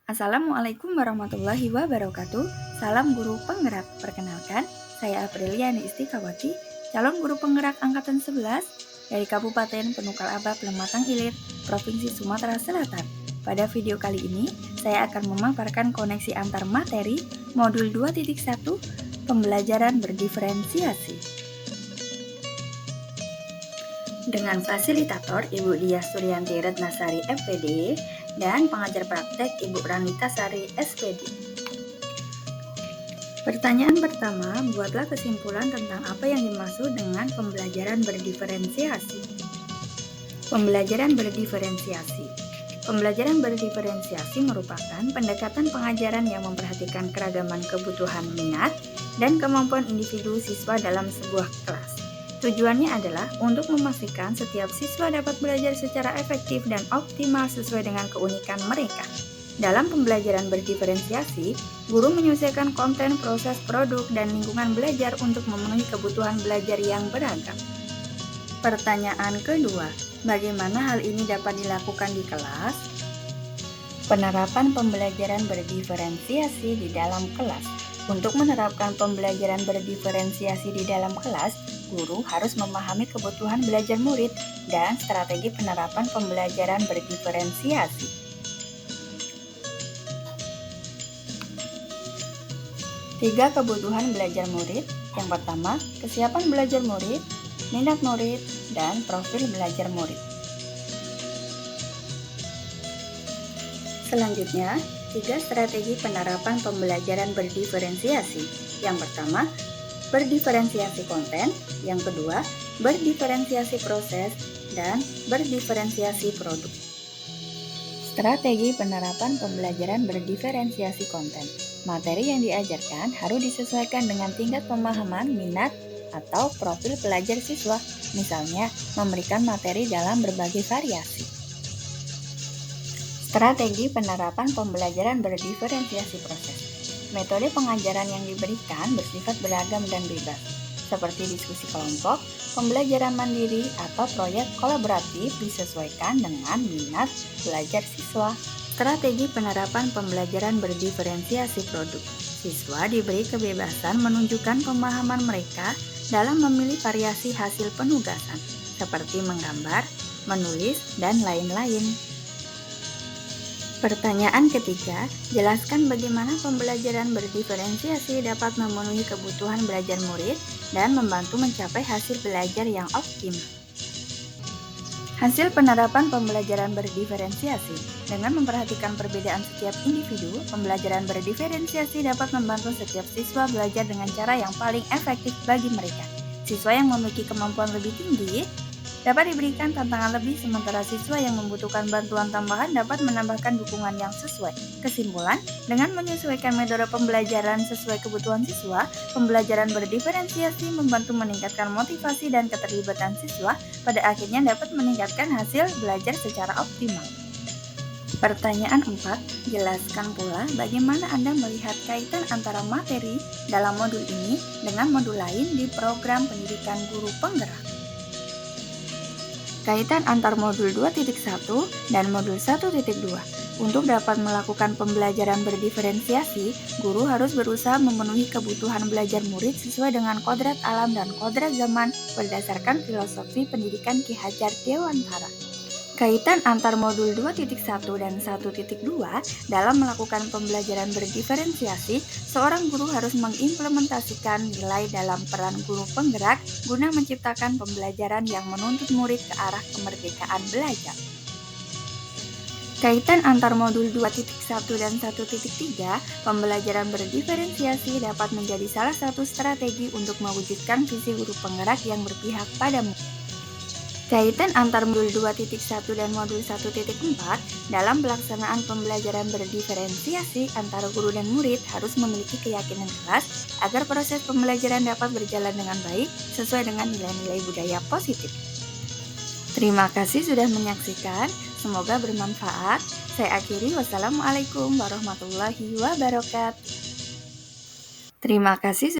Assalamualaikum warahmatullahi wabarakatuh. Salam guru penggerak. Perkenalkan, saya Apriliani Istikawati, calon guru penggerak angkatan 11 dari Kabupaten Penukal Abab Lematang Ilir, Provinsi Sumatera Selatan. Pada video kali ini, saya akan memaparkan koneksi antar materi modul 2.1 pembelajaran berdiferensiasi. Dengan fasilitator Ibu Diah Suryanti Retnasari FPD dan pengajar praktek Ibu Ranita Sari SPD. Pertanyaan pertama, buatlah kesimpulan tentang apa yang dimaksud dengan pembelajaran berdiferensiasi. Pembelajaran berdiferensiasi. Pembelajaran berdiferensiasi merupakan pendekatan pengajaran yang memperhatikan keragaman kebutuhan minat dan kemampuan individu siswa dalam sebuah kelas. Tujuannya adalah untuk memastikan setiap siswa dapat belajar secara efektif dan optimal sesuai dengan keunikan mereka. Dalam pembelajaran berdiferensiasi, guru menyesuaikan konten, proses, produk, dan lingkungan belajar untuk memenuhi kebutuhan belajar yang beragam. Pertanyaan kedua, bagaimana hal ini dapat dilakukan di kelas? Penerapan pembelajaran berdiferensiasi di dalam kelas. Untuk menerapkan pembelajaran berdiferensiasi di dalam kelas, guru harus memahami kebutuhan belajar murid dan strategi penerapan pembelajaran berdiferensiasi. Tiga kebutuhan belajar murid. Yang pertama, kesiapan belajar murid, minat murid, dan profil belajar murid. Selanjutnya, 3 strategi penerapan pembelajaran berdiferensiasi. Yang pertama, berdiferensiasi konten. Yang kedua, berdiferensiasi proses. Dan berdiferensiasi produk. Strategi penerapan pembelajaran berdiferensiasi konten. Materi yang diajarkan harus disesuaikan dengan tingkat pemahaman, minat, atau profil pelajar siswa. Misalnya, memberikan materi dalam berbagai variasi. Strategi penerapan pembelajaran berdiferensiasi proses. Metode pengajaran yang diberikan bersifat beragam dan bebas, seperti diskusi kelompok, pembelajaran mandiri, atau proyek kolaboratif disesuaikan dengan minat belajar siswa. Strategi penerapan pembelajaran berdiferensiasi produk. Siswa diberi kebebasan menunjukkan pemahaman mereka dalam memilih variasi hasil penugasan, seperti menggambar, menulis, dan lain-lain. Pertanyaan ketiga, jelaskan bagaimana pembelajaran berdiferensiasi dapat memenuhi kebutuhan belajar murid dan membantu mencapai hasil belajar yang optimal. Hasil penerapan pembelajaran berdiferensiasi. Dengan memperhatikan perbedaan setiap individu, pembelajaran berdiferensiasi dapat membantu setiap siswa belajar dengan cara yang paling efektif bagi mereka. Siswa yang memiliki kemampuan lebih tinggi dapat diberikan tantangan lebih, sementara siswa yang membutuhkan bantuan tambahan dapat menambahkan dukungan yang sesuai. Kesimpulan, dengan menyesuaikan metode pembelajaran sesuai kebutuhan siswa, pembelajaran berdiferensiasi membantu meningkatkan motivasi dan keterlibatan siswa, pada akhirnya dapat meningkatkan hasil belajar secara optimal. Pertanyaan 4, jelaskan pula bagaimana Anda melihat kaitan antara materi dalam modul ini dengan modul lain di program pendidikan guru penggerak. Kaitan antar modul 2.1 dan modul 1.2. Untuk dapat melakukan pembelajaran berdiferensiasi, guru harus berusaha memenuhi kebutuhan belajar murid sesuai dengan kodrat alam dan kodrat zaman berdasarkan filosofi pendidikan Ki Hajar Dewantara. Kaitan antar modul 2.1 dan 1.2 dalam melakukan pembelajaran berdiferensiasi, seorang guru harus mengimplementasikan nilai dalam peran guru penggerak guna menciptakan pembelajaran yang menuntut murid ke arah kemerdekaan belajar. Kaitan antar modul 2.1 dan 1.3, pembelajaran berdiferensiasi dapat menjadi salah satu strategi untuk mewujudkan visi guru penggerak yang berpihak pada murid. Kaitan antar modul 2.1 dan modul 1.4 dalam pelaksanaan pembelajaran berdiferensiasi antara guru dan murid harus memiliki keyakinan keras agar proses pembelajaran dapat berjalan dengan baik sesuai dengan nilai-nilai budaya positif. Terima kasih sudah menyaksikan, semoga bermanfaat. Saya akhiri, wassalamualaikum warahmatullahi wabarakatuh. Terima kasih.